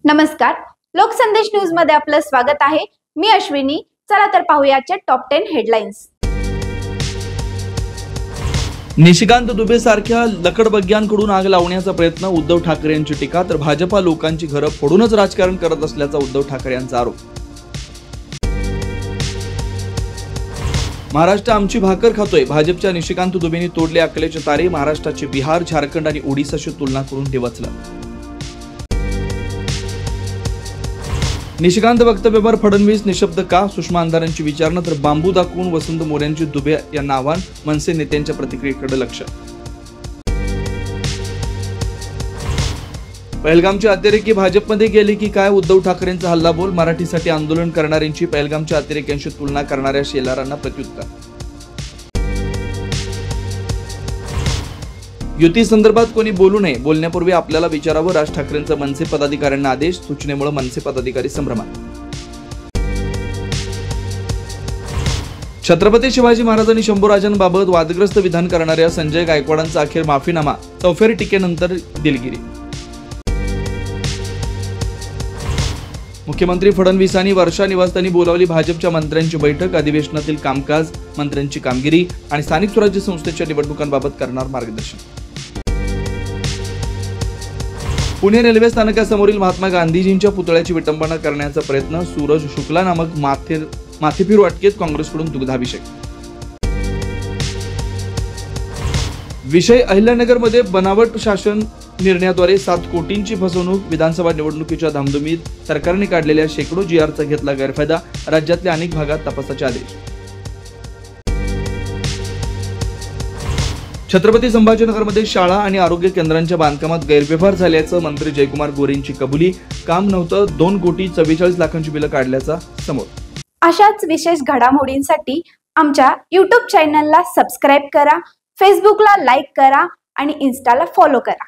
नमस्कार, लोकसंदेश न्यूज मध्ये आपलं स्वागत आहे। मी अश्विनी। चला तर पाहूयाच्या टॉप 10 हेडलाईन्स। निशिकांत दुबे सारख्या लकडबग्यांकडून आग लावण्याचा प्रयत्न, उद्धव ठाकरे यांची टीका। तर भाजपा लोकांची घरं फोडूनच राजकारण करत असल्याचा उद्धव ठाकरे यांचा आरोप। महाराष्ट्र आमची भाकर खातोय, भाजपच्या निशिकांत दुबेंनी तोडले अकलेचे तारे। महाराष्ट्राची बिहार, झारखंड आणि ओडिसाशी तुलना करून डिवचलं। निशिकांत वक्तव्यावर फडणवीस निशब्द का? सुषमा अंधारांची विचारणा। तर बांबू दाखवून वसंत मोऱ्यांची दुबे यांना आव्हान, मनसे नेत्यांच्या प्रतिक्रियेकडे लक्ष। पहलगामचे अतिरेकी भाजपमध्ये गेले की काय? उद्धव ठाकरेंचा हल्लाबोल। मराठीसाठी आंदोलन करणाऱ्यांची पहलगामच्या अतिरेक्यांशी तुलना करणाऱ्या शेलारांना प्रत्युत्तर। युती संदर्भात कोणी बोलू नये, बोलण्यापूर्वी आपल्याला विचारावं। राज ठाकरेंचा मनसे पदाधिकाऱ्यांना आदेश, सूचनेमुळे मनसे पदाधिकारी संभ्रमात। छत्रपती शिवाजी महाराज आणि शंभूराजांबाबत वादग्रस्त विधान करणाऱ्या संजय गायकवाडांचा अखेर माफीनामा, चौफेर टीकेनंतर दिलगिरी। मुख्यमंत्री फडणवीसांनी वर्षा निवासस्थानी बोलावली भाजपच्या मंत्र्यांची बैठक। अधिवेशनातील कामकाज, मंत्र्यांची कामगिरी आणि स्थानिक स्वराज्य संस्थेच्या निवडणुकांबाबत करणार मार्गदर्शन। पुणे रेल्वे स्थानकासमोरील महात्मा गांधीजींच्या पुतळ्याची विटंबना करण्याचा प्रयत्न, सूरज शुक्ला नामक माथेफिरू अटकेत काँग्रेसकडून दुग्धाभिषेक। विषय अहिल्यानगरमध्ये बनावट शासन निर्णयाद्वारे 7 कोटींची फसवणूक, विधानसभा निवडणुकीच्या धामधुमीत सरकारने काढलेल्या शेकडो GRचा घेतला गैरफायदा, राज्यातल्या अनेक भागात तपासाचे आदेश। छत्रपती संभाजीनगरमध्ये शाळा आणि आरोग्य केंद्रांच्या बांधकामात गैरव्यवहार झाल्याचं मंत्री जयकुमार गोरेंची कबुली, काम नव्हतं, 2,44,00,000 बिलं काढल्याचा समोर। अशाच विशेष घडामोडींसाठी आमच्या YouTube चॅनलला सबस्क्राइब करा, फेसबुकला लाईक करा आणि इन्स्टाला फॉलो करा।